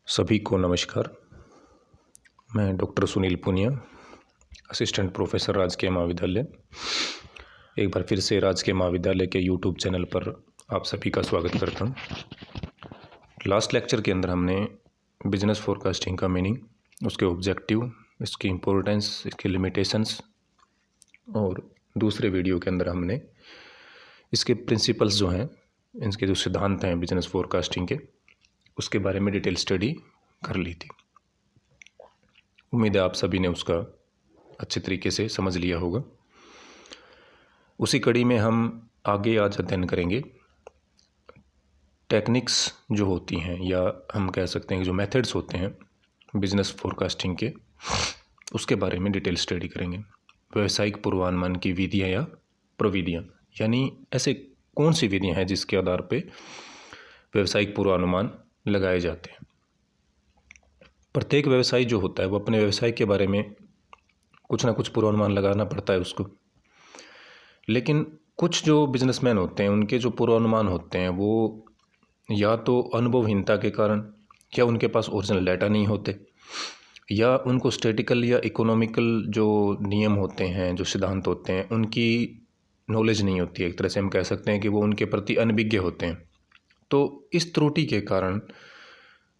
सभी को नमस्कार। मैं doctor Sunil Punia, assistant professor राजकीय महाविद्यालय, एक बार फिर से राजकीय महाविद्यालय के यूट्यूब चैनल पर आप सभी का स्वागत करता हूं। लास्ट लेक्चर के अंदर हमने बिजनेस फोरकास्टिंग का मीनिंग, उसके ऑब्जेक्टिव, इसकी इम्पोर्टेंस, इसकी लिमिटेशंस और दूसरे वीडियो के अंदर हमने इसके प्रिंसिपल्स जो हैं, इनके जो सिद्धांत हैं बिजनेस फोरकास्टिंग के, उसके बारे में डिटेल स्टडी कर ली थी। उम्मीद है आप सभी ने उसका अच्छे तरीके से समझ लिया होगा। उसी कड़ी में हम आगे आज अध्ययन करेंगे टेक्निक्स जो होती हैं, या हम कह सकते हैं कि जो मेथड्स होते हैं बिजनेस फोरकास्टिंग के, उसके बारे में डिटेल स्टडी करेंगे। व्यावसायिक पूर्वानुमान की विधियाँ या प्रविधियाँ, यानी ऐसे कौन सी विधियाँ हैं जिसके आधार पे व्यावसायिक पूर्वानुमान लगाए जाते हैं। प्रत्येक व्यवसायी जो होता है वो अपने व्यवसाय के बारे में कुछ ना कुछ पूर्वानुमान लगाना पड़ता है उसको, लेकिन कुछ जो बिजनेसमैन होते हैं उनके जो पूर्वानुमान होते हैं वो या तो अनुभवहीनता के कारण, या उनके पास ओरिजिनल डाटा नहीं होते, या उनको स्टैटिकल या इकोनॉमिकल जो नियम होते हैं, जो सिद्धांत होते हैं, उनकी नॉलेज नहीं होती है। एक तरह से हम कह सकते हैं कि वो उनके प्रति अनभिज्ञ होते हैं। तो इस त्रुटि के कारण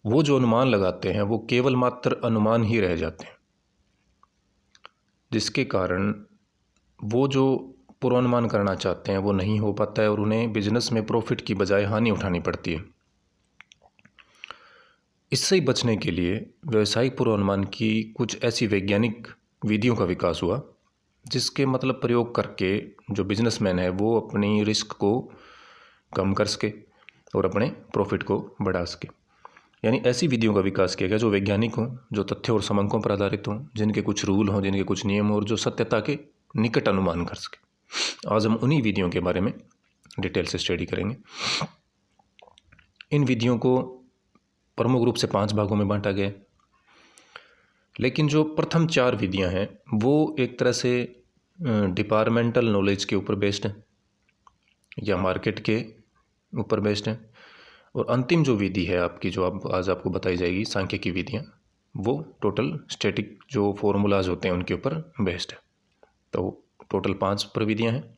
वो जो अनुमान लगाते हैं वो केवल मात्र अनुमान ही रह जाते हैं, जिसके कारण वो जो पूर्वानुमान करना चाहते हैं वो नहीं हो पाता है और उन्हें बिजनेस में प्रॉफिट की बजाय हानि उठानी पड़ती है। इससे ही बचने के लिए व्यावसायिक पूर्वानुमान की कुछ ऐसी वैज्ञानिक विधियों का विकास हुआ जिसके मतलब प्रयोग करके जो बिजनेसमैन है वो अपनी रिस्क को कम कर सके और अपने प्रॉफिट को बढ़ा सके। यानी ऐसी विधियों का विकास किया गया जो वैज्ञानिक हों, जो तथ्यों और समंकों पर आधारित हों, जिनके कुछ रूल हों, जिनके कुछ नियम हों और जो सत्यता के निकट अनुमान कर सके। आज हम उन्हीं विधियों के बारे में डिटेल से स्टडी करेंगे। इन विधियों को प्रमुख रूप से 5 भागों में बांटा गया, लेकिन जो प्रथम 4 विधियां हैं वो एक तरह से डिपार्टमेंटल नॉलेज के ऊपर बेस्ड हैं या मार्केट के ऊपर बेस्ड हैं, और अंतिम जो विधि है आपकी, जो आज आपको बताई जाएगी, सांख्यिकी विधियाँ, वो टोटल स्टैटिक जो फॉर्मूलाज होते हैं उनके ऊपर बेस्ड है। तो टोटल 5 प्रविधियाँ हैं।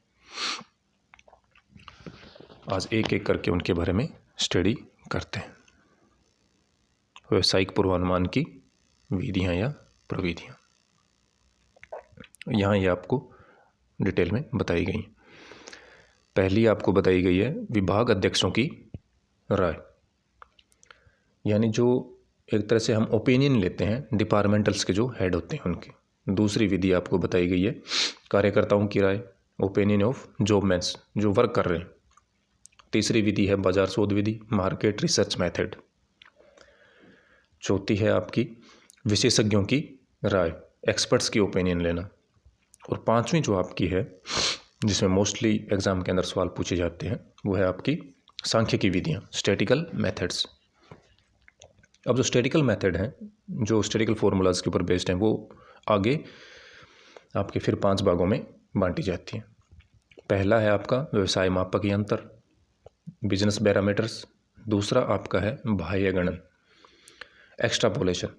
आज एक एक करके उनके बारे में स्टडी करते हैं। व्यावसायिक पूर्वानुमान की विधियाँ या प्रविधियाँ यहाँ ये आपको डिटेल में बताई गई। पहली आपको बताई गई है विभाग अध्यक्षों की राय, यानी जो एक तरह से हम ओपिनियन लेते हैं डिपार्टमेंटल्स के जो हेड होते हैं उनकी। दूसरी विधि आपको बताई गई है कार्यकर्ताओं की राय, ओपिनियन ऑफ जॉबमैन्स जो वर्क कर रहे हैं। तीसरी विधि है बाजार शोध विधि, मार्केट रिसर्च मेथड। चौथी है आपकी विशेषज्ञों की राय, एक्सपर्ट्स की ओपिनियन लेना। और पांचवी जो आपकी है, जिसमें मोस्टली एग्जाम के अंदर सवाल पूछे जाते हैं, वो है आपकी सांख्यिकी विधियाँ, स्टैटिकल मेथड्स। अब जो स्टैटिकल मेथड हैं, जो स्टैटिकल फॉर्मूलाज के ऊपर बेस्ड हैं, वो आगे आपके फिर 5 भागों में बांटी जाती हैं। पहला है आपका व्यवसाय मापक यंत्र, बिजनेस पैरामीटर्स। दूसरा आपका है बाह्य गणन, एक्सट्रापोलेशन।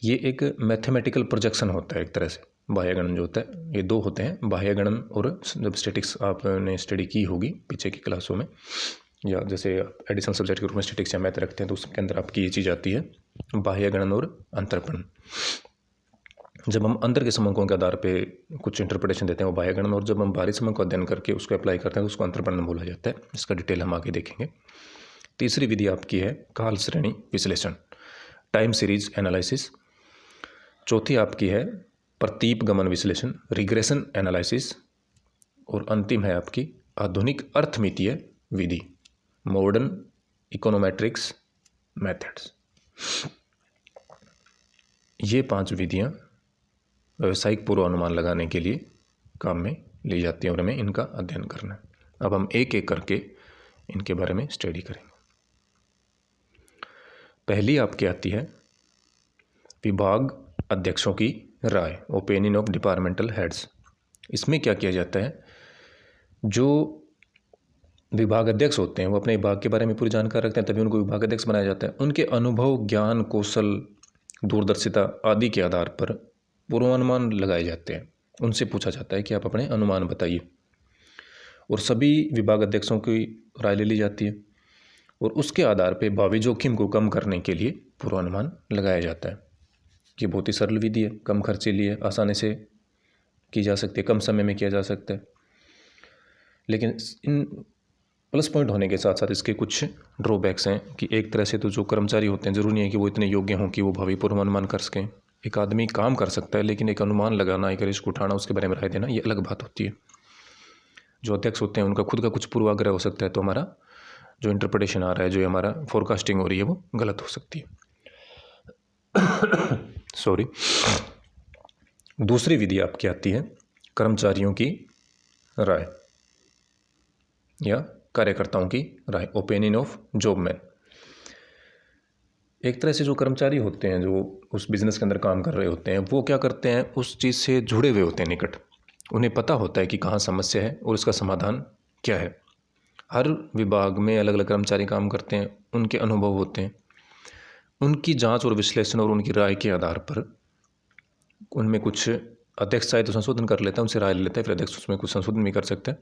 ये एक मैथमेटिकल प्रोजेक्शन होता है एक तरह से। बाह्य गणन जो होता है, ये 2 होते हैं, बाह्य गणन और जब स्टैटिक्स आपने स्टडी की होगी पीछे की क्लासों में, या जैसे एडिशनल सब्जेक्ट के रूप में स्टैटिक्स या मैथ रखते हैं तो उसके अंदर आपकी ये चीज़ आती है, बाह्य गणन और अंतर्पण। जब हम अंदर के समंकों के आधार पे कुछ इंटरप्रिटेशन देते हैं वो बाह्य गणन, और जब हम बाहरी समंक को अध्ययन करके उसको अप्लाई करते हैं तो उसको अंतर्पण बोला जाता है। इसका डिटेल हम आगे देखेंगे। तीसरी विधि आपकी है काल श्रेणी विश्लेषण, टाइम सीरीज एनालिसिस। चौथी आपकी है प्रतीप गमन विश्लेषण, रिग्रेशन एनालिसिस। और अंतिम है आपकी आधुनिक अर्थमितीय विधि, मॉडर्न इकोनोमेट्रिक्स मेथड्स। ये 5 विधियाँ व्यावसायिक पूर्वानुमान लगाने के लिए काम में ली जाती हैं और हमें इनका अध्ययन करना है। अब हम एक एक करके इनके बारे में स्टडी करेंगे। पहली आपकी आती है विभाग अध्यक्षों की राय, ओपिनियन ऑफ डिपार्टमेंटल हेड्स। इसमें क्या किया जाता है, जो विभाग अध्यक्ष होते हैं वो अपने विभाग के बारे में पूरी जानकारी रखते हैं, तभी उनको विभाग अध्यक्ष बनाया जाता है। उनके अनुभव, ज्ञान, कौशल, दूरदर्शिता आदि के आधार पर पूर्वानुमान लगाए जाते हैं। उनसे पूछा जाता है कि आप अपने अनुमान बताइए, और सभी विभाग अध्यक्षों की राय ले ली जाती है, और उसके आधार पर भावी जोखिम को कम करने के लिए पूर्वानुमान लगाया जाता है। ये बहुत ही सरल विधि है, कम खर्चीली है, आसानी से की जा सकती है, कम समय में किया जा सकता है। लेकिन इन प्लस पॉइंट होने के साथ साथ इसके कुछ ड्रॉबैक्स हैं कि एक तरह से तो जो कर्मचारी होते हैं ज़रूरी नहीं है कि वो इतने योग्य हों कि वो भावी पूर्वानुमान कर सकें। एक आदमी काम कर सकता है, लेकिन एक अनुमान लगाना, एक रिस्क उठाना, उसके बारे में राय देना, ये अलग बात होती है। जो अध्यक्ष होते हैं उनका खुद का कुछ पूर्वाग्रह हो सकता है, तो हमारा जो इंटरप्रिटेशन आ रहा है, जो हमारा फोरकास्टिंग हो रही है, वो गलत हो सकती है। सॉरी। दूसरी विधि आपकी आती है कर्मचारियों की राय या कार्यकर्ताओं की राय, ओपिनियन ऑफ जॉबमैन। एक तरह से जो कर्मचारी होते हैं, जो उस बिज़नेस के अंदर काम कर रहे होते हैं, वो क्या करते हैं, उस चीज़ से जुड़े हुए होते हैं निकट। उन्हें पता होता है कि कहाँ समस्या है और उसका समाधान क्या है। हर विभाग में अलग अलग कर्मचारी काम करते हैं, उनके अनुभव होते हैं, उनकी जांच और विश्लेषण और उनकी राय के आधार पर उनमें कुछ अध्यक्ष चाहे तो संशोधन कर लेता है, उनसे राय ले लेता है, फिर अध्यक्ष उसमें कुछ संशोधन भी कर सकता है,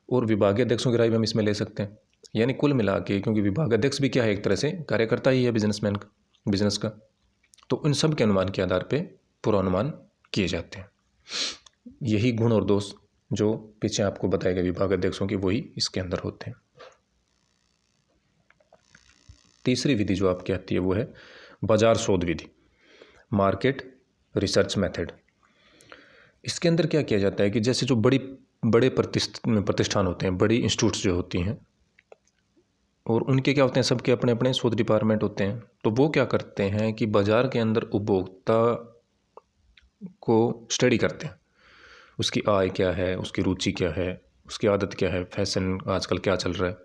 और विभागीय अध्यक्षों की राय भी हम इसमें ले सकते हैं। यानी कुल मिला के, क्योंकि विभाग अध्यक्ष भी क्या है, एक तरह से कार्यकर्ता ही है बिजनेसमैन का, बिजनेस का, तो इन सब के अनुमान के आधार पर पूर्वानुमान किए जाते हैं। यही गुण और दोष जो पीछे आपको बताए गए विभाग अध्यक्षों की, वही इसके अंदर होते हैं। तीसरी विधि जो आपकी आती है वो है बाजार शोध विधि, मार्केट रिसर्च मेथड। इसके अंदर क्या किया जाता है कि जैसे जो बड़े प्रतिष्ठान होते हैं, बड़ी इंस्टीट्यूट्स जो होती हैं, और उनके क्या होते हैं, सबके अपने अपने शोध डिपार्टमेंट होते हैं। तो वो क्या करते हैं कि बाजार के अंदर उपभोक्ता को स्टडी करते हैं, उसकी आय क्या है, उसकी रुचि क्या है, उसकी आदत क्या है, फैशन आजकल क्या चल रहा है,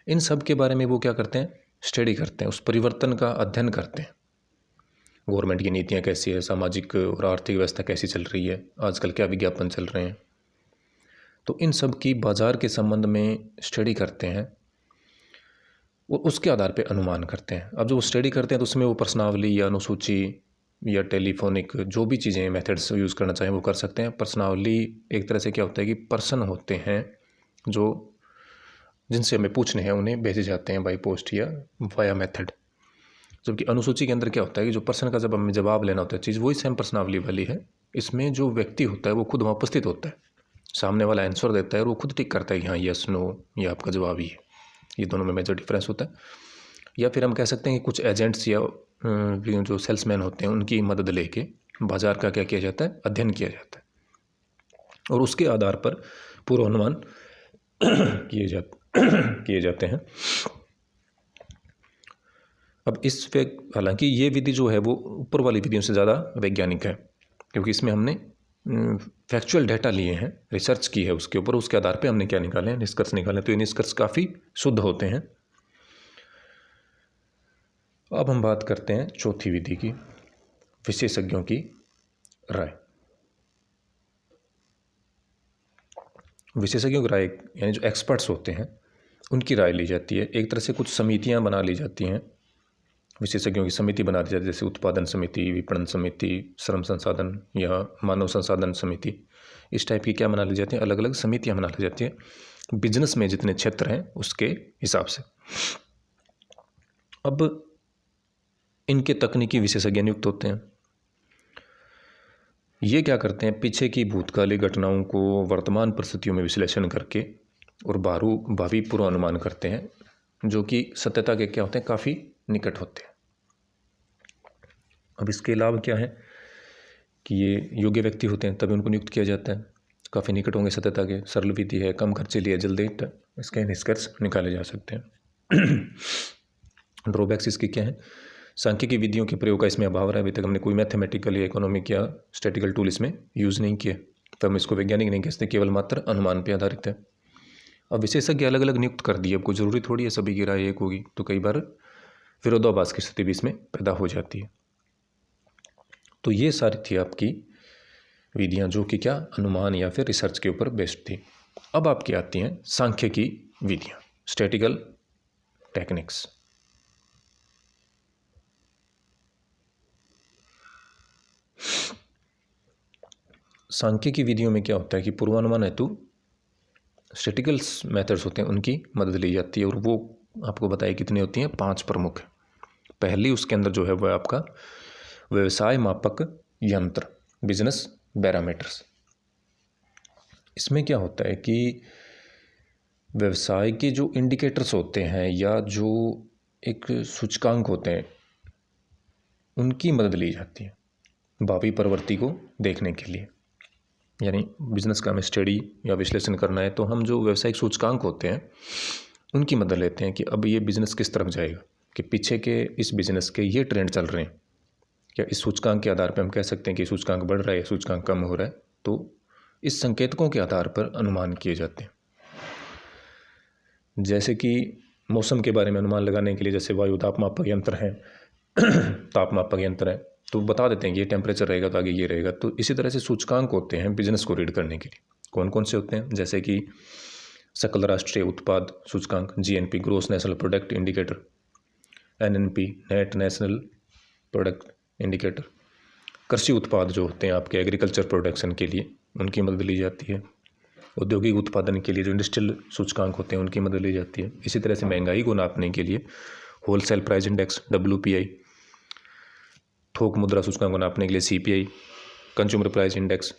इन सब के बारे में वो क्या करते हैं, स्टडी करते हैं, उस परिवर्तन का अध्ययन करते हैं। गवर्नमेंट की नीतियाँ कैसी है, सामाजिक और आर्थिक व्यवस्था कैसी चल रही है, आजकल क्या विज्ञापन चल रहे हैं, तो इन सब की बाजार के संबंध में स्टडी करते हैं और उसके आधार पे अनुमान करते हैं। अब जो वो स्टडी करते हैं तो उसमें वो प्रश्नावली या अनुसूची या टेलीफोनिक जो भी चीज़ें मेथड्स यूज़ करना चाहें वो कर सकते हैं। प्रश्नावली एक तरह से क्या होता है कि पर्सन होते हैं जो जिनसे हमें पूछने हैं उन्हें भेजे जाते हैं बाई पोस्ट या वाया मेथड, जबकि अनुसूची के अंदर क्या होता है कि जो पर्सन का जब हमें जवाब लेना होता है चीज़, वही सेम प्रश्नावली वाली है। इसमें जो व्यक्ति होता है वो खुद वहाँ उपस्थित होता है, सामने वाला आंसर देता है और वो खुद टिक करता है कि हाँ यस नो ये आपका जवाब ही है। ये दोनों में मेजर डिफरेंस होता है। या फिर हम कह सकते हैं कि कुछ एजेंट्स या जो सेल्समैन होते हैं उनकी मदद लेके बाज़ार का क्या किया जाता है, अध्ययन किया जाता है, और उसके आधार पर पूर्वानुमान किए जाते हैं। अब हालांकि ये विधि जो है वो ऊपर वाली विधियों से ज़्यादा वैज्ञानिक है, क्योंकि इसमें हमने फैक्चुअल डाटा लिए हैं, रिसर्च की है उसके ऊपर, उसके आधार पे हमने क्या निकाले हैं, निष्कर्ष निकाले, तो ये निष्कर्ष काफ़ी शुद्ध होते हैं। अब हम बात करते हैं चौथी विधि की, विशेषज्ञों की राय। विशेषज्ञों की राय यानी जो एक्सपर्ट्स होते हैं उनकी राय ली जाती है। एक तरह से कुछ समितियां बना ली जाती हैं, विशेषज्ञों की समिति बना दी जाती है, जैसे उत्पादन समिति, विपणन समिति, श्रम संसाधन या मानव संसाधन समिति, इस टाइप की क्या बना ली जाती हैं, अलग अलग समितियां बना ली जाती हैं बिजनेस में जितने क्षेत्र हैं उसके हिसाब से। अब इनके तकनीकी विशेषज्ञ नियुक्त होते हैं। ये क्या करते हैं, पीछे की भूतकालीन घटनाओं को वर्तमान परिस्थितियों में विश्लेषण करके और भावी पूर्वानुमान करते हैं, जो कि सत्यता के क्या होते हैं, काफ़ी निकट होते हैं। अब इसके लाभ क्या है कि ये योग्य व्यक्ति होते हैं तभी उनको नियुक्त किया जाता है, काफ़ी निकट होंगे सत्यता के, सरल विधि है, कम खर्चीली है, जल्दी इसके निष्कर्ष निकाले जा सकते हैं। ड्रॉबैक्स इसके क्या है, सांख्यिकी विधियों के प्रयोग का इसमें अभाव रहा है। अभी तक हमने कोई मैथमेटिकल या इकोनॉमिक या स्टैटिकल टूल इसमें यूज़ नहीं किए, तो हम इसको वैज्ञानिक नहीं कहते, केवल मात्र अनुमान पर आधारित है। अब विशेषज्ञ अलग अलग नियुक्त कर दिए, अब कोई ज़रूरी थोड़ी है सभी की राय एक होगी, तो कई बार विरोधाभास की स्थिति भी इसमें पैदा हो जाती है। तो ये सारी थी आपकी विधियाँ जो कि क्या अनुमान या फिर रिसर्च के ऊपर बेस्ड थी। अब आपकी आती हैं सांख्यिकी विधियाँ, स्टैटिकल टेक्निक्स। सांख्यिकी विधियों में क्या होता है कि पूर्वानुमान हेतु स्टैटिकल मेथड्स होते हैं, उनकी मदद ली जाती है, और वो आपको बताइए कितनी होती हैं, 5 प्रमुख। पहली उसके अंदर जो है वह आपका व्यवसाय मापक यंत्र, बिजनेस पैरामीटर्स। इसमें क्या होता है कि व्यवसाय के जो इंडिकेटर्स होते हैं या जो एक सूचकांक होते हैं, उनकी मदद ली जाती है भावी प्रवृत्ति को देखने के लिए। यानी बिजनेस का हमें स्टडी या विश्लेषण करना है तो हम जो व्यावसायिक सूचकांक होते हैं उनकी मदद लेते हैं कि अब ये बिज़नेस किस तरफ जाएगा, कि पीछे के इस बिज़नेस के ये ट्रेंड चल रहे हैं, क्या इस सूचकांक के आधार पर हम कह सकते हैं कि सूचकांक बढ़ रहा है या सूचकांक कम हो रहा है। तो इस संकेतकों के आधार पर अनुमान किए जाते हैं। जैसे कि मौसम के बारे में अनुमान लगाने के लिए जैसे वायु तापमापक यंत्र है तापमापक यंत्र है, तो बता देते हैं कि ये टेम्परेचर रहेगा तो आगे ये रहेगा। तो इसी तरह से सूचकांक होते हैं बिजनेस को रीड करने के लिए। कौन कौन से होते हैं, जैसे कि सकल राष्ट्रीय उत्पाद सूचकांक, GNP gross national product indicator, NNP net national product indicator. कृषि उत्पाद जो होते हैं आपके एग्रीकल्चर प्रोडक्शन के लिए, उनकी मदद ली जाती है। औद्योगिक उत्पादन के लिए जो इंडस्ट्रियल सूचकांक होते हैं उनकी मदद ली जाती है। इसी तरह से महंगाई को नापने के लिए होलसेल प्राइस इंडेक्स WPI, थोक मुद्रा सूचकांक को नापने के लिए CPI, कंज्यूमर प्राइस इंडेक्स,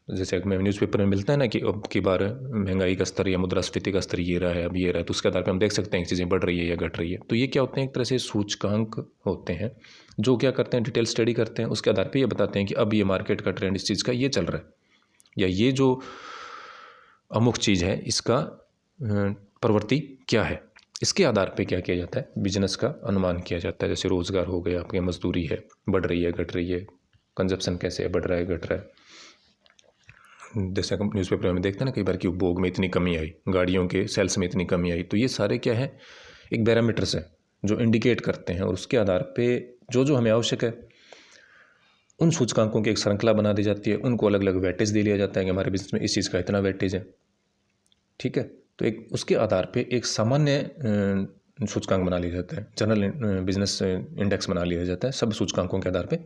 जैसे हमें न्यूज़पेपर में मिलता है ना कि अब की बार महंगाई का स्तर या मुद्रास्फीति का स्तर ये रहा है, अब ये रहा है, तो उसके आधार पर हम देख सकते हैं कि चीज़ें बढ़ रही है या घट रही है। तो ये क्या होते हैं, एक तरह से सूचकांक होते हैं जो क्या करते हैं, डिटेल स्टडी करते हैं, उसके आधार पर ये बताते हैं कि अब ये मार्केट का ट्रेंड इस चीज़ का ये चल रहा है, या ये जो अमुक चीज़ है इसका प्रवृत्ति क्या है। इसके आधार पे क्या किया जाता है, बिजनेस का अनुमान किया जाता है। जैसे रोज़गार हो गया, आपकी मजदूरी है, बढ़ रही है घट रही है, कंजप्शन कैसे है, बढ़ रहा है घट रहा है। जैसे हम न्यूज़पेपर में देखते हैं ना कई बार कि उपभोग में इतनी कमी आई, गाड़ियों के सेल्स में इतनी कमी आई। तो ये सारे क्या है, एक पैरामीटर्स है जो इंडिकेट करते हैं, और उसके आधार पर जो जो हमें आवश्यक है उन सूचकांकों की एक श्रृंखला बना दी जाती है, उनको अलग अलग वेटेज दे लिया जाता है कि हमारे बिजनेस में इस चीज़ का इतना वेटेज है, ठीक है। तो एक उसके आधार पे एक सामान्य सूचकांक बना लिया जाता है, जनरल बिजनेस इंडेक्स बना लिया जाता है। सब सूचकांकों के आधार पे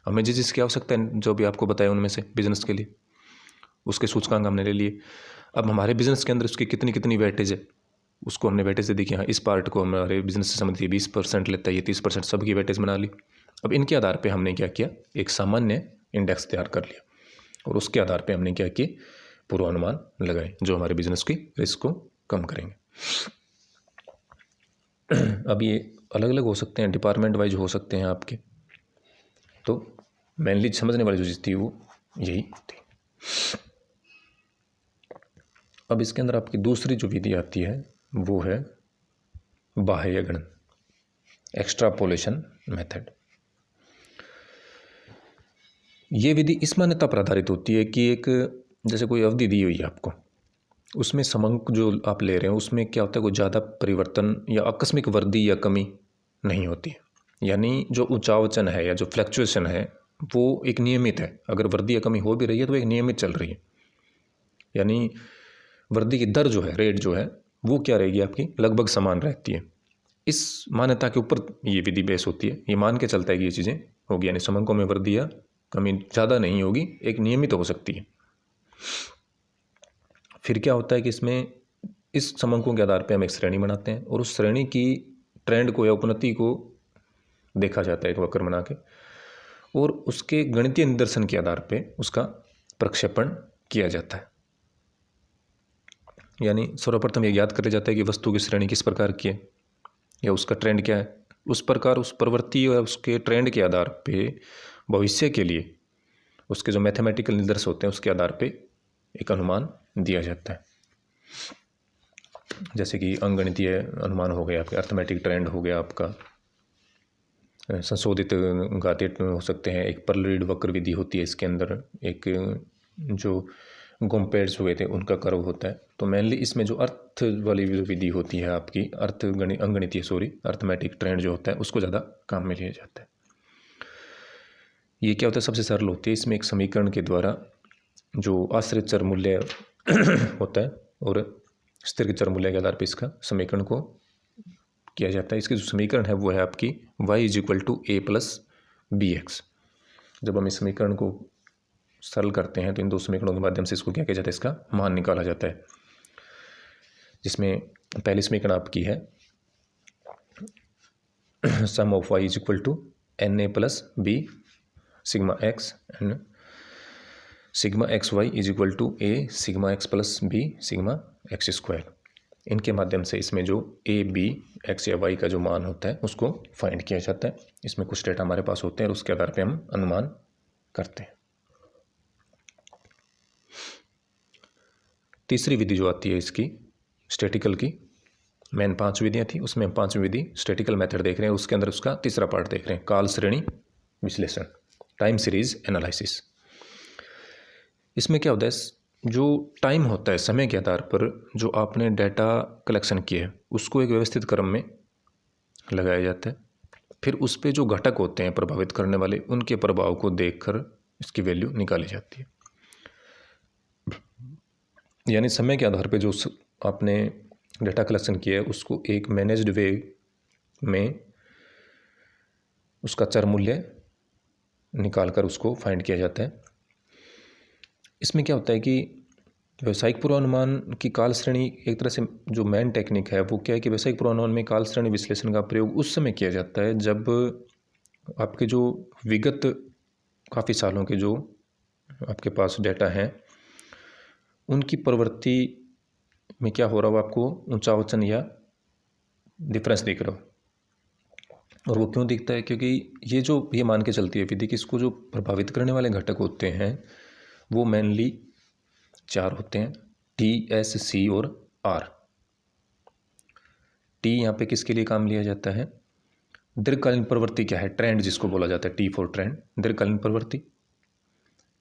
हमें जिस चीज़ की आवश्यकता है, जो भी आपको बताया उनमें से बिजनेस के लिए, उसके सूचकांक हमने ले लिए। अब हमारे बिजनेस के अंदर उसकी कितनी कितनी वेटेज है, उसको हमने वेटेज दे दी कि हाँ इस पार्ट को हमारे बिजनेस से संबंधित 20% लेता है, ये 30%, सबकी वेटेज बना ली। अब इनके आधार पे हमने क्या किया, एक सामान्य इंडेक्स तैयार कर लिया, और उसके आधार पे हमने क्या किया, पूर्वानुमान लगाए जो हमारे बिजनेस की रिस्क को कम करेंगे। अब ये अलग अलग हो सकते हैं, डिपार्टमेंट वाइज हो सकते हैं आपके, तो मेनली समझने वाली जो चीज़ थी वो यही थी। अब इसके अंदर आपकी दूसरी जो विधि आती है वो है बाह्य गणन, एक्स्ट्रापोलेशन मेथड। ये विधि इस मान्यता पर आधारित होती है कि एक जैसे कोई अवधि दी हुई है आपको, उसमें समंक जो आप ले रहे हैं उसमें क्या होता है, कोई ज़्यादा परिवर्तन या आकस्मिक वृद्धि या कमी नहीं होती है। यानी जो उचावचन है या जो फ्लैक्चुएशन है वो एक नियमित है। अगर वृद्धि या कमी हो भी रही है तो एक नियमित चल रही है। यानी वृद्धि की दर जो है, रेट जो है, वो क्या रहेगी आपकी, लगभग समान रहती है। इस मान्यता के ऊपर ये विधि बेस होती है। ये मान के चलता है कि ये चीज़ें होगी, यानी समंकों में वृद्धि या कमी ज़्यादा नहीं होगी, एक नियमित हो सकती है। फिर क्या होता है कि इसमें इस समंकों के आधार पे हम एक श्रेणी बनाते हैं, और उस श्रेणी की ट्रेंड को या उपनति को देखा जाता है एक वक्र बना के, और उसके गणितीय निदर्शन के आधार पे उसका प्रक्षेपण किया जाता है। यानी सर्वप्रथम ये ज्ञात किया जाता है कि वस्तु की श्रेणी किस प्रकार की है या उसका ट्रेंड क्या है। उस प्रकार उस प्रवृत्ति और उसके ट्रेंड के आधार पे भविष्य के लिए उसके जो मैथमेटिकल निदर्श होते हैं उसके आधार पे एक अनुमान दिया जाता है। जैसे कि अंकगणितीय अनुमान हो गया, आपके अर्थमेटिक ट्रेंड हो गया, आपका संशोधित घातीय हो सकते हैं, एक पर्ल रीड वक्र विधि होती है इसके अंदर, एक जो गोम्पेड्स हुए थे उनका कर्व होता है। तो मेनली इसमें जो अर्थ वाली विधि होती है आपकी, अंकगणितीय अर्थमेटिक ट्रेंड जो होता है उसको ज़्यादा काम में लिया जाता है। ये क्या होता है, सबसे सरल होती है। इसमें एक समीकरण के द्वारा जो आश्रित चर मूल्य होता है और स्थिर के चर मूल्य के आधार पर इसका समीकरण को किया जाता है। इसकी जो समीकरण है वो है आपकी y = a + bx। जब हम इस समीकरण को सरल करते हैं तो इन दो समीकरणों के माध्यम से इसको क्या किया जाता है, इसका मान निकाला जाता है। जिसमें पहली समीकरण आपकी है sum of y = na + b sigma x and sigma xy = a sigma x + b sigma x²। इनके माध्यम से इसमें जो a b x या y का जो मान होता है उसको फाइंड किया जाता है। इसमें कुछ डेटा हमारे पास होते हैं और उसके आधार पे हम अनुमान करते हैं। तीसरी विधि जो आती है इसकी स्टैटिकल की, मेन 5 विधियाँ थी, उसमें हम 5वीं विधि स्टैटिकल मेथड देख रहे हैं। उसके अंदर उसका तीसरा पार्ट देख रहे हैं, काल श्रेणी विश्लेषण, टाइम सीरीज एनालिसिस। इसमें क्या होता है, जो टाइम होता है, समय के आधार पर जो आपने डाटा कलेक्शन किया है उसको एक व्यवस्थित क्रम में लगाया जाता है। फिर उस पर जो घटक होते हैं प्रभावित करने वाले, उनके प्रभाव को देखकर इसकी वैल्यू निकाली जाती है। यानी समय के आधार पर जो आपने डाटा कलेक्शन किया है उसको एक मैनेज्ड वे में उसका चर मूल्य निकालकर उसको फाइंड किया जाता है। इसमें क्या होता है कि व्यावसायिक पूर्वानुमान की काल श्रेणी एक तरह से जो मेन टेक्निक है वो क्या है कि व्यावसायिक पूर्वानुमान में काल श्रेणी विश्लेषण का प्रयोग उस समय किया जाता है जब आपके जो विगत काफ़ी सालों के जो आपके पास डाटा हैं उनकी प्रवृत्ति में क्या हो रहा हो, आपको ऊंचा वचन या डिफरेंस दिख रहा हो। और वो क्यों दिखता है, क्योंकि ये मान के चलती है विधि कि इसको जो प्रभावित करने वाले घटक होते हैं वो मेनली 4 होते हैं, टी, एस, सी और आर। टी यहाँ पे किसके लिए काम लिया जाता है, दीर्घकालीन प्रवृत्ति क्या है, ट्रेंड जिसको बोला जाता है, टी फॉर ट्रेंड, दीर्घकालीन प्रवृत्ति।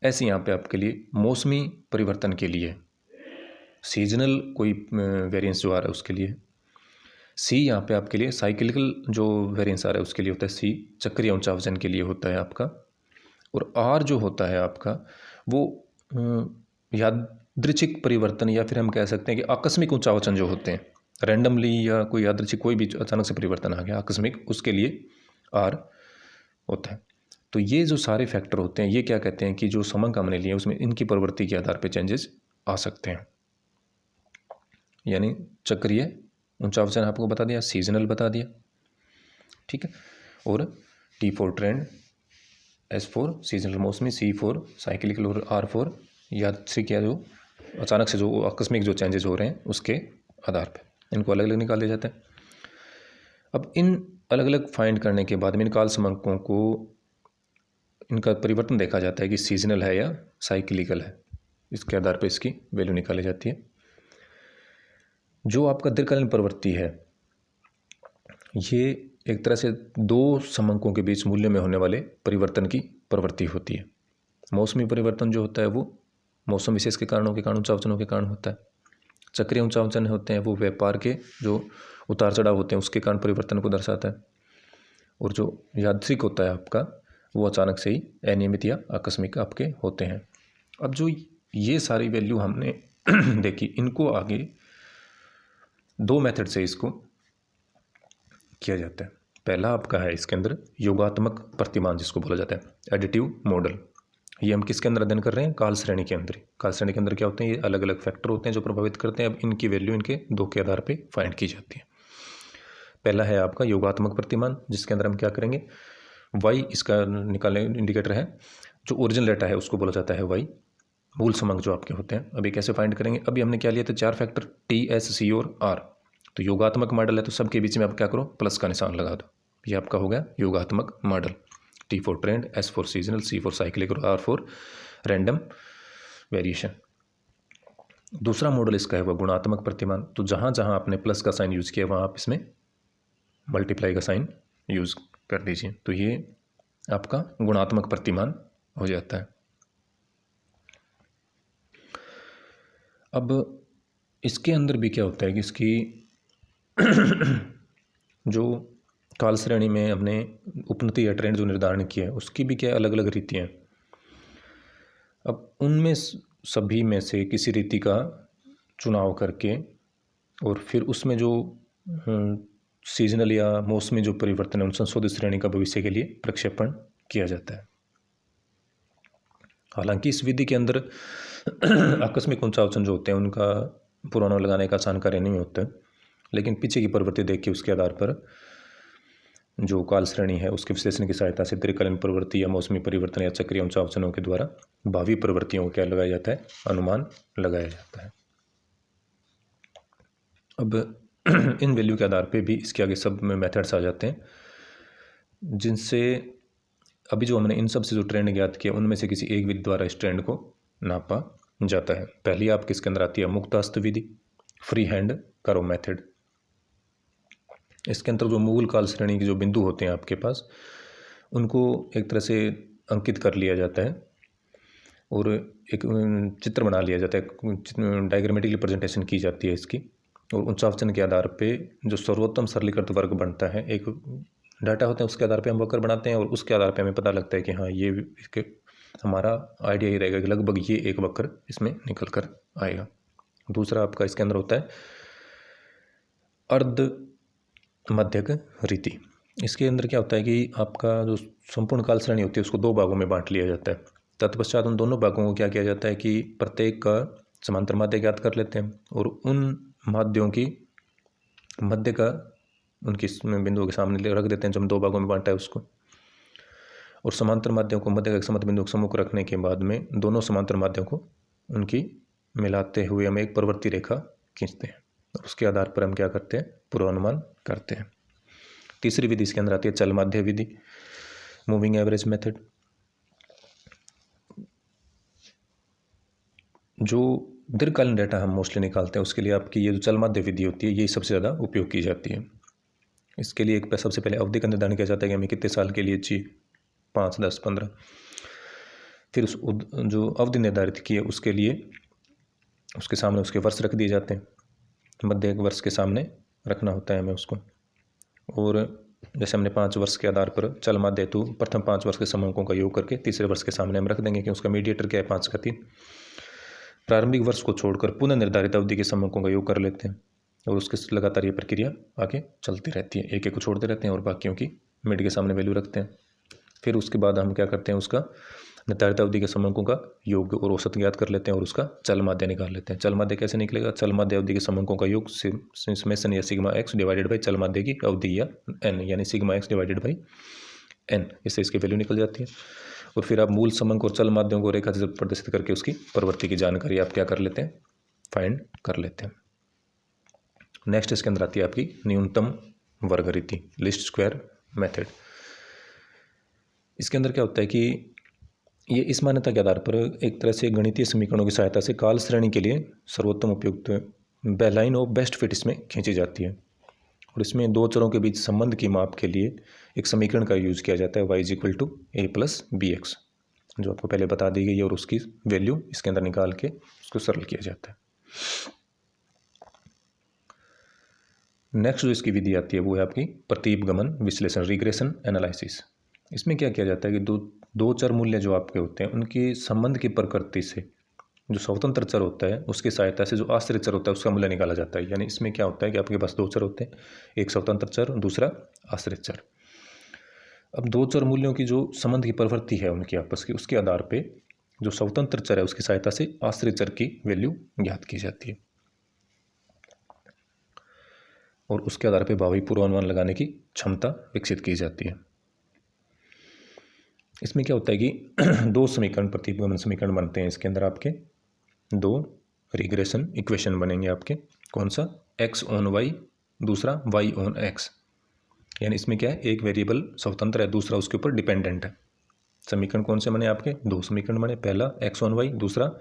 ऐसे यहाँ पे आपके लिए मौसमी परिवर्तन के लिए, सीजनल कोई वेरिएंस जो आ रहा है उसके लिए। सी यहाँ पे आपके लिए साइक्लिकल जो वेरिएंस आ रहा है उसके लिए होता है, सी चक्रीय ऊंचा वजन के लिए होता है आपका। और आर जो होता है आपका वो यादृच्छिक परिवर्तन या फिर हम कह सकते हैं कि आकस्मिक ऊंचा वचन जो होते हैं, रैंडमली या कोई यादृच्छिक कोई भी अचानक से परिवर्तन आ गया आकस्मिक, उसके लिए आर होता है। तो ये जो सारे फैक्टर होते हैं ये क्या कहते हैं कि जो समंक हमने लिए उसमें इनकी प्रवृत्ति के आधार पर चेंजेस आ सकते हैं। यानी चक्रीय ऊंचा वचन आपको बता दिया, सीजनल बता दिया, ठीक है। और T for trend, S for seasonal मौसमी, सी फॉर साइक्लिकल और आर फॉर यादृच्छिक या जो अचानक से जो आकस्मिक जो चेंजेस हो रहे हैं उसके आधार पर इनको अलग अलग निकाल दिया जाता है। अब इन अलग अलग फाइंड करने के बाद में इन काल समंकों को इनका परिवर्तन देखा जाता है कि सीजनल है या साइक्लिकल है, इसके आधार पर इसकी वैल्यू निकाली जाती है। जो आपका दीर्घकालीन प्रवृत्ति है ये एक तरह से 2 समंकों के बीच मूल्य में होने वाले परिवर्तन की प्रवृत्ति होती है। मौसमी परिवर्तन जो होता है वो मौसम विशेष के कारणों के कारण ऊंचा वचनों के कारण होता है। चक्रीय ऊंचा वचन होते हैं वो व्यापार के जो उतार चढ़ाव होते हैं उसके कारण परिवर्तन को दर्शाता है। और जो यादृच्छिक होता है आपका वो अचानक से ही अनियमित या आकस्मिक आपके होते हैं। अब जो ये सारी वैल्यू हमने देखी, इनको आगे 2 मेथड से इसको किया जाता है। पहला आपका है इसके अंदर योगात्मक प्रतिमान जिसको बोला जाता है, एडिटिव मॉडल। ये हम किसके अंदर अध्ययन कर रहे हैं, काल श्रेणी के अंदर। काल श्रेणी के अंदर क्या होते हैं, ये अलग अलग फैक्टर होते हैं जो प्रभावित करते हैं। अब इनकी वैल्यू इनके 2 के आधार पे फाइंड की जाती है। पहला है आपका योगात्मक प्रतिमान जिसके अंदर हम क्या करेंगे, वाई इसका निकालने इंडिकेटर है, जो ओरिजिनल डाटा है उसको बोला जाता है वाई, मूल समंक जो आपके होते हैं। अभी कैसे फाइंड करेंगे, अभी हमने क्या लिया था 4 फैक्टर, टी, एस, सी और आर। तो योगात्मक मॉडल है तो सबके बीच में आप क्या करो, प्लस का निशान लगा दो। ये आपका हो गया योगात्मक model. T for trend, S for seasonal, C for cyclic और आर फॉर रैंडम वेरिएशन। दूसरा मॉडल इसका है वह गुणात्मक प्रतिमान। तो जहाँ जहाँ आपने प्लस का साइन यूज़ किया वहाँ आप इसमें मल्टीप्लाई का साइन यूज़ कर दीजिए, तो ये आपका गुणात्मक प्रतिमान हो जाता है। अब इसके अंदर भी क्या होता है कि इसकी जो काल श्रेणी में हमने उपनति या ट्रेंड जो निर्धारण किया है उसकी भी क्या अलग अलग रीतियाँ हैं। अब उनमें सभी में से किसी रीति का चुनाव करके और फिर उसमें जो सीजनल या मौसमी जो परिवर्तन है उन संशोधित श्रेणी का भविष्य के लिए प्रक्षेपण किया जाता है। हालांकि इस विधि के अंदर आकस्मिक ऊंचावचन जो होते हैं उनका पूर्वानुमान लगाने का आसान कार्य नहीं होता है, लेकिन पीछे की प्रवृत्ति देख के उसके आधार पर जो काल श्रेणी है उसके विश्लेषण की सहायता से दीर्घकालीन प्रवृत्ति या मौसमी परिवर्तन या चक्रीय ऊंचावचनों के द्वारा भावी प्रवृत्तियों को क्या लगाया जाता है, अनुमान लगाया जाता है। अब इन वैल्यू के आधार पे भी इसके आगे सब में मेथड्स आ जाते हैं, जिनसे अभी जो हमने इन सब से जो ट्रेंड ज्ञात किया उनमें से किसी एक विधि द्वारा इस ट्रेंड को नापा जाता है। पहली आपके इसके अंदर आती है मुक्तास्थ विधि, फ्री हैंड कर्व मेथड। इसके अंदर जो मूल काल श्रेणी के जो बिंदु होते हैं आपके पास उनको एक तरह से अंकित कर लिया जाता है और एक चित्र बना लिया जाता है, डायग्रामेटिकली प्रेजेंटेशन की जाती है इसकी, और ऊंचावचन के आधार पे जो सर्वोत्तम सरलीकृत वर्ग बनता है, एक डाटा होता है उसके आधार पे हम वक्र बनाते हैं और उसके आधार पे हमें पता लगता है कि हाँ ये इसके हमारा आइडिया ये रहेगा कि लगभग ये एक वक्र इसमें निकल कर आएगा। दूसरा आपका इसके अंदर होता है अर्ध मध्यक रीति। इसके अंदर क्या होता है कि आपका जो संपूर्ण काल श्रेणी होती है उसको दो भागों में बांट लिया जाता है। तत्पश्चात उन दोनों भागों को क्या किया जाता है कि प्रत्येक का समांतर माध्य ज्ञात कर लेते हैं और उन माध्यों की मध्य का उनकी बिंदुओं के सामने रख देते हैं जो हम दो भागों में बांटा है उसको, और समांतर माध्यों को मध्य का समत बिंदु के सम्मुख रखने के बाद में दोनों समांतर माध्यों को उनकी मिलाते हुए हम एक प्रवृत्ति रेखा खींचते हैं और उसके आधार पर हम क्या करते हैं, पूर्वानुमान करते हैं। तीसरी विधि इसके अंदर आती है चल माध्य विधि, मूविंग एवरेज मेथड। जो दीर्घकालीन डेटा हम मोस्टली निकालते हैं उसके लिए आपकी ये जो चल माध्य विधि होती है ये सबसे ज़्यादा उपयोग की जाती है। इसके लिए एक सबसे पहले अवधि का निर्धारण किया जाता है कि हमें कितने साल के लिए चाहिए, 5, 10, 15। फिर उस जो अवधि निर्धारित की है उसके लिए उसके सामने उसके वर्ष रख दिए जाते हैं, मध्य एक वर्ष के सामने रखना होता है हमें उसको। और जैसे हमने 5 वर्ष के आधार पर चल माध्य हेतु प्रथम 5 वर्ष के समूहों का योग करके तीसरे वर्ष के सामने हम रख देंगे कि उसका मीडिएटर क्या है, 5 का 3। प्रारंभिक वर्ष को छोड़कर पुनः निर्धारित अवधि के समूहों का योग कर लेते हैं और उसके लगातार ये प्रक्रिया आगे चलती रहती है, एक एक को छोड़ते रहते हैं और बाकियों की मिड के सामने वैल्यू रखते हैं। फिर उसके बाद हम क्या करते हैं, उसका निर्धारित अवधि के समूहों का योग और औसत ज्ञात कर लेते हैं और उसका चल माध्य निकाल लेते हैं। चल माध्य कैसे निकलेगा, चल माध्य अवधि के समूहों का योग समेशन या सिग्मा एक्स डिवाइडेड बाई चल माध्य की अवधि या एन, यानी sigma X divided by N, इससे इसकी वैल्यू निकल जाती है। और फिर आप मूल समंक और चल माध्यों को रेखा से प्रदर्शित करके उसकी प्रवृत्ति की जानकारी आप क्या कर लेते हैं, फाइंड कर लेते हैं। नेक्स्ट इसके अंदर आती है आपकी न्यूनतम वर्ग रीति, लीस्ट स्क्वायर मेथड। इसके अंदर क्या होता है कि ये इस मान्यता के आधार पर एक तरह से गणितीय समीकरणों की सहायता से काल श्रेणी के लिए सर्वोत्तम उपयुक्त लाइन ऑफ बेस्ट फिट इसमें खींची जाती है और इसमें दो चरों के बीच संबंध की माप के लिए एक समीकरण का यूज किया जाता है, y = a + bx, जो आपको पहले बता दी गई है और उसकी वैल्यू इसके अंदर निकाल के उसको सरल किया जाता है। नेक्स्ट जो इसकी विधि आती है वो है आपकी प्रतीपगमन विश्लेषण, रिग्रेशन एनालिसिस। इसमें क्या किया जाता है कि दो चर मूल्य जो आपके होते हैं उनकी संबंध की प्रकृति से जो स्वतंत्र चर होता है उसकी सहायता से जो आश्रित चर होता है उसका मूल्य निकाला जाता है। यानी इसमें क्या होता है कि आपके पास दो चर होते हैं, एक स्वतंत्र चर दूसरा आश्रित चर। अब दो चर मूल्यों की जो संबंध की प्रवृत्ति है उनकी आपस की, उसके आधार पे जो स्वतंत्र चर है उसकी सहायता से आश्रित चर की वैल्यू ज्ञात की जाती है और उसके आधार पे भावी पूर्वानुमान लगाने की क्षमता विकसित की जाती है। इसमें क्या होता है कि दो समीकरण प्रतीपगमन समीकरण बनते हैं। इसके अंदर आपके दो रिग्रेशन इक्वेशन बनेंगे आपके, कौन सा, x ऑन y, दूसरा y ऑन x। यानी इसमें क्या है, एक वेरिएबल स्वतंत्र है, दूसरा उसके ऊपर डिपेंडेंट है। समीकरण कौन से बने आपके, दो समीकरण बने, पहला x ऑन y, दूसरा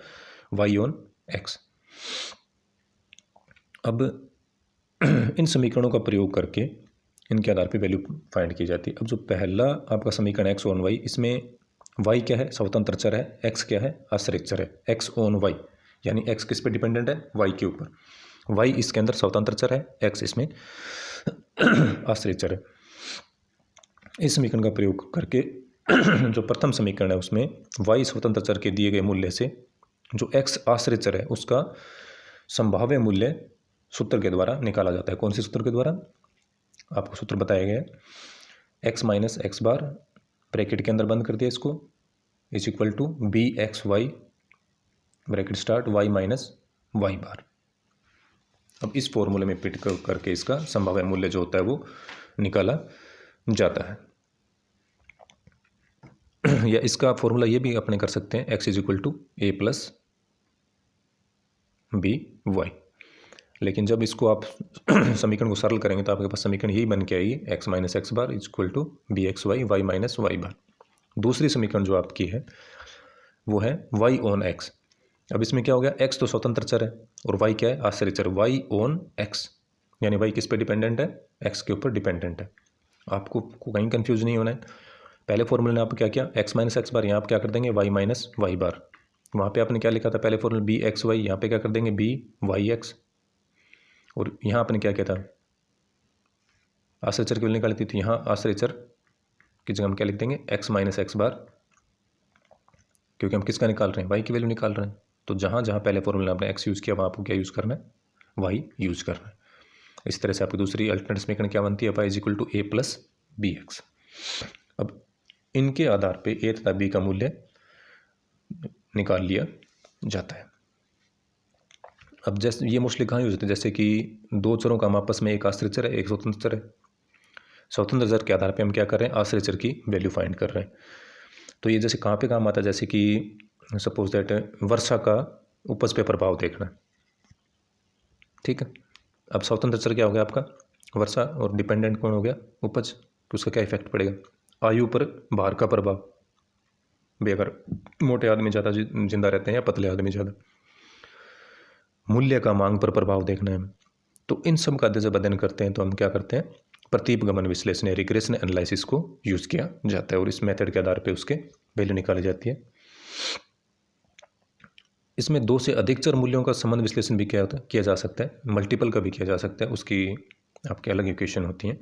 y ऑन x। अब इन समीकरणों का प्रयोग करके इनके आधार पे वैल्यू फाइंड की जाती है। अब जो पहला आपका समीकरण x ऑन y, इसमें y क्या है, स्वतंत्र चर है, x क्या है, आश्रित चर है। x ऑन y यानी x किस पे डिपेंडेंट है, y के ऊपर, y इसके अंदर स्वतंत्र चर है, x इसमें आश्रित चर है। इस समीकरण का प्रयोग करके जो प्रथम समीकरण है उसमें y स्वतंत्र चर के दिए गए मूल्य से जो x आश्रित चर है उसका संभाव्य मूल्य सूत्र के द्वारा निकाला जाता है। कौन से सूत्र के द्वारा? आपको सूत्र बताया गया है, x minus x bar bracket के अंदर बंद कर दिया इसको, is equal to b x y bracket start y minus y bar. अब इस फॉर्मूले में फिट करके इसका संभाव्य मूल्य जो होता है वो निकाला जाता है। या इसका फॉर्मूला ये भी अपने कर सकते हैं, X is equal to A plus B Y. लेकिन जब इसको आप समीकरण को सरल करेंगे तो आपके पास समीकरण यही बन के आएगी, x minus x bar is equal to b x y y minus y bar. दूसरी समीकरण जो आपकी है वो है वाई ऑन एक्स। अब इसमें क्या हो गया, एक्स तो स्वतंत्र चर है और वाई क्या है, आश्रित चर। वाई ऑन एक्स यानी वाई किस पे डिपेंडेंट है, एक्स के ऊपर डिपेंडेंट है। आपको कहीं कंफ्यूज नहीं होना है। पहले फॉर्मूले ने आप क्या किया, एक्स माइनस एक्स बार, यहाँ आप क्या कर देंगे वाई माइनस वाई बार। वहाँ पे आपने क्या लिखा था पहले फॉर्मूले बी एक्स वाई, यहाँ पे क्या कर देंगे बी वाई एक्स। और यहाँ आपने क्या किया था, आश्रित चर की वैल्यू निकाली थी, यहाँ आश्रित चर की जगह हम क्या लिख देंगे एक्स माइनस एक्स बार, क्योंकि हम किसका निकाल रहे हैं, वाई की वैल्यू निकाल रहे हैं। तो जहाँ जहाँ पहले फॉर्मूले आपने एक्स यूज़ किया वहाँ आपको क्या यूज़ करना है, वाई यूज़ करना है। इस तरह से आपकी दूसरी अल्टरनेट समीकरण क्या बनती है, Y is equal to A plus B X. अब इनके आधार पे ए तथा बी का मूल्य निकाल लिया जाता है। अब जैसे ये मोस्टली कहाँ यूज होते हैं, जैसे कि दो चरों का हम आपस में, एक आश्रित चर है एक स्वतंत्र चर है। स्वतंत्र चर के आधार पे हम क्या कर रहे हैं, आश्रित चर की वैल्यू फाइंड कर रहे हैं। तो ये जैसे कहाँ पे काम आता है, जैसे कि सपोज दैट वर्षा का उपज पे प्रभाव देखना, ठीक है। अब स्वतंत्र चर क्या हो गया आपका, वर्षा, और डिपेंडेंट कौन हो गया, उपज। तो उसका क्या इफेक्ट पड़ेगा, आयु पर भार का प्रभाव भी, अगर मोटे आदमी ज़्यादा जिंदा रहते हैं या पतले आदमी ज़्यादा। मूल्य का मांग पर प्रभाव देखना है। तो इन सब का जब अध्ययन करते हैं तो हम क्या करते हैं, प्रतीपगमन विश्लेषण रिग्रेशन एनालिसिस को यूज़ किया जाता है और इस मेथड के आधार पे उसके वैल्यू निकाली जाती है। इसमें दो से अधिक चर मूल्यों का संबंध विश्लेषण भी किया जा सकता है, मल्टीपल का भी किया जा सकता है, उसकी आपके अलग इक्वेशन होती हैं।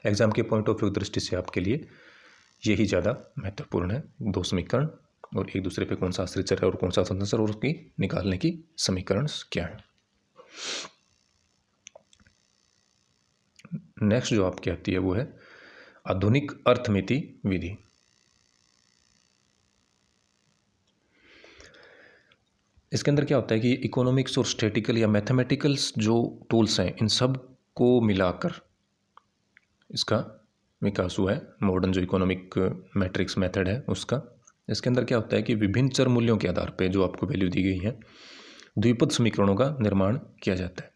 एग्जाम के पॉइंट ऑफ व्यू दृष्टि से आपके लिए यही ज़्यादा महत्वपूर्ण है, दो समीकरण और एक दूसरे पे कौन सा आश्रित चर है और कौन सा स्वतंत्र चर और उसकी निकालने की समीकरण क्या है। नेक्स्ट जो आपकी आती है वो है आधुनिक अर्थमिति विधि। इसके अंदर क्या होता है कि इकोनॉमिक्स और स्टैटिकल या मैथमेटिकल्स जो टूल्स हैं इन सब को मिलाकर इसका विकास हुआ है, मॉडर्न जो इकोनॉमिक मैट्रिक्स मेथड है उसका। इसके अंदर क्या होता है कि विभिन्न चर मूल्यों के आधार पे जो आपको वैल्यू दी गई है, द्विपद समीकरणों का निर्माण किया जाता है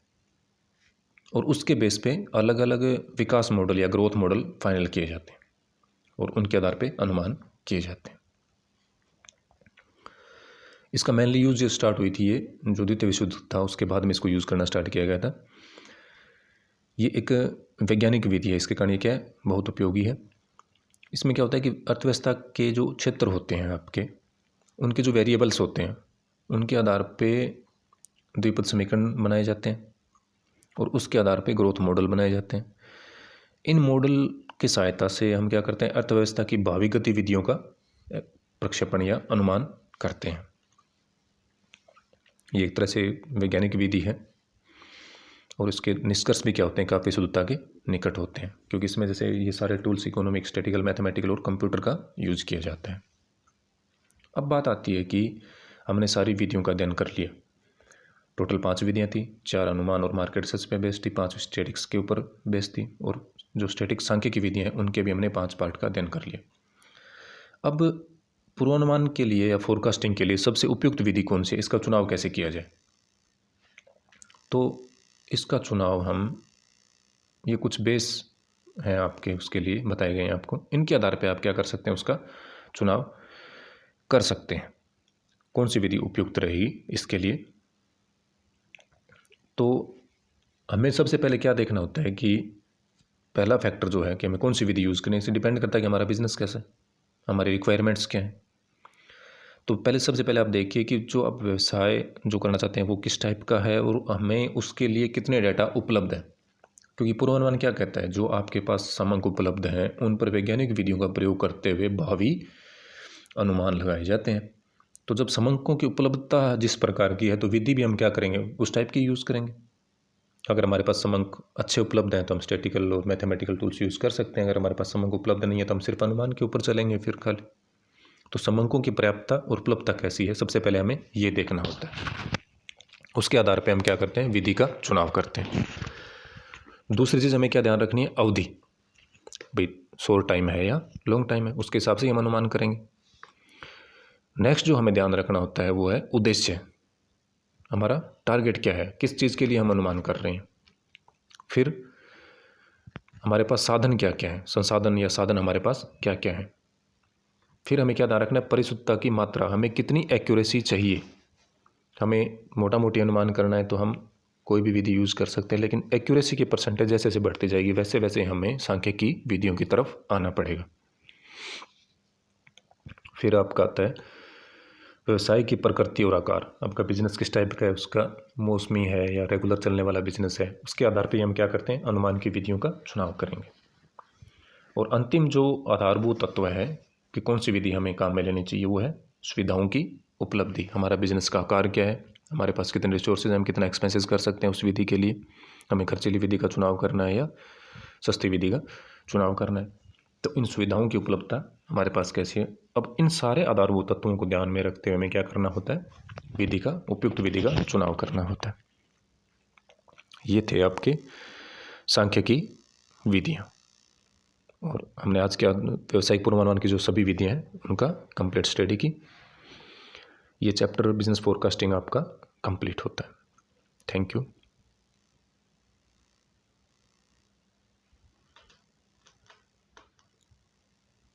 और उसके बेस पे अलग अलग विकास मॉडल या ग्रोथ मॉडल फाइनल किए जाते हैं और उनके आधार पे अनुमान किए जाते हैं। इसका मेनली यूज स्टार्ट हुई थी, ये जो द्वितीय विश्व युद्ध था उसके बाद में इसको यूज़ करना स्टार्ट किया गया था। ये एक वैज्ञानिक विधि है, इसके कारण ये क्या है, बहुत उपयोगी है। इसमें क्या होता है कि अर्थव्यवस्था के जो क्षेत्र होते हैं आपके, उनके जो वेरिएबल्स होते हैं उनके आधार पे द्विपद समीकरण बनाए जाते हैं और उसके आधार पे ग्रोथ मॉडल बनाए जाते हैं। इन मॉडल की सहायता से हम क्या करते हैं, अर्थव्यवस्था की भावी गतिविधियों का प्रक्षेपण या अनुमान करते हैं। ये एक तरह से वैज्ञानिक विधि है और इसके निष्कर्ष भी क्या होते हैं, काफ़ी शुद्धता के निकट होते हैं, क्योंकि इसमें जैसे ये सारे टूल्स इकोनॉमिक, स्टैटिकल, मैथमेटिकल और कंप्यूटर का यूज किया जाता है। अब बात आती है कि हमने सारी विधियों का अध्ययन कर लिया। टोटल 5 विधियाँ थी, 4 अनुमान और मार्केट रिसर्च पे बेस्ड थी, 5 स्टैटिक्स के ऊपर बेस्ड थी और जो स्टैटिक सांख्यिकी विधियाँ हैं उनके भी हमने 5 पार्ट का अध्ययन कर लिया। अब पूर्वानुमान के लिए या फोरकास्टिंग के लिए सबसे उपयुक्त विधि कौन सी है, इसका चुनाव कैसे किया जाए। तो इसका चुनाव हम, ये कुछ बेस हैं आपके उसके लिए बताए गए हैं आपको, इनके आधार पे आप क्या कर सकते हैं, उसका चुनाव कर सकते हैं कौन सी विधि उपयुक्त रहेगी इसके लिए। तो हमें सबसे पहले क्या देखना होता है कि पहला फैक्टर जो है कि हमें कौन सी विधि यूज़ करें, इससे डिपेंड करता है कि हमारा बिजनेस कैसा है, हमारे रिक्वायरमेंट्स क्या हैं। तो पहले सबसे पहले आप देखिए कि जो आप व्यवसाय जो करना चाहते हैं वो किस टाइप का है और हमें उसके लिए कितने डाटा उपलब्ध हैं। क्योंकि पूर्वानुमान क्या कहता है, जो आपके पास समंक उपलब्ध हैं उन पर वैज्ञानिक विधियों का प्रयोग करते हुए भावी अनुमान लगाए जाते हैं। तो जब समंकों की उपलब्धता जिस प्रकार की है तो विधि भी हम क्या करेंगे, उस टाइप की यूज़ करेंगे। अगर हमारे पास समंक अच्छे उपलब्ध हैं तो हम स्टैटिकल और मैथमेटिकल टूल्स यूज़ कर सकते हैं। अगर हमारे पास समंक उपलब्ध नहीं है तो हम सिर्फ अनुमान के ऊपर चलेंगे फिर खाली। तो समंकों की पर्याप्तता और उपलब्धता कैसी है, सबसे पहले हमें ये देखना होता है। उसके आधार पर हम क्या करते हैं, विधि का चुनाव करते हैं। दूसरी चीज़ हमें क्या ध्यान रखनी है, अवधि। भाई शॉर्ट टाइम है या लॉन्ग टाइम है, उसके हिसाब से हम अनुमान करेंगे। नेक्स्ट जो हमें ध्यान रखना होता है वो है उद्देश्य। हमारा टारगेट क्या है, किस चीज़ के लिए हम अनुमान कर रहे हैं। फिर हमारे पास साधन क्या क्या है, संसाधन या साधन हमारे पास क्या क्या है। फिर हमें क्या ध्यान रखना है, परिशुद्धता की मात्रा, हमें कितनी एक्यूरेसी चाहिए। हमें मोटा मोटी अनुमान करना है तो हम कोई भी विधि यूज़ कर सकते हैं, लेकिन एक्यूरेसी की परसेंटेज जैसे जैसे बढ़ती जाएगी वैसे वैसे हमें सांख्यिकी विधियों की तरफ आना पड़ेगा। फिर आपका आता है व्यवसाय की प्रकृति और आकार। आपका बिजनेस किस टाइप का है, उसका मौसमी है या रेगुलर चलने वाला बिजनेस है, उसके आधार पर हम क्या करते हैं, अनुमान की विधियों का चुनाव करेंगे। और अंतिम जो आधारभूत तत्व है कि कौन सी विधि हमें काम में लेनी चाहिए, वो है सुविधाओं की उपलब्धि। हमारा बिजनेस का आकार क्या है, हमारे पास कितने रिसोर्सेज हैं, हम कितना एक्सपेंसेस कर सकते हैं उस विधि के लिए, हमें खर्चीली विधि का चुनाव करना है या सस्ती विधि का चुनाव करना है। तो इन सुविधाओं की उपलब्धता हमारे पास कैसी है। अब इन सारे आधारभूत तत्वों को ध्यान में रखते हुए हमें क्या करना होता है, विधि का, उपयुक्त विधि का चुनाव करना होता है। ये थे आपके सांख्यिकी विधियाँ। और हमने आज क्या व्यवसायिक पूर्वानुमान की जो सभी विधियाँ हैं उनका कंप्लीट स्टडी की। ये चैप्टर बिजनेस फोरकास्टिंग आपका कंप्लीट होता है। Thank you.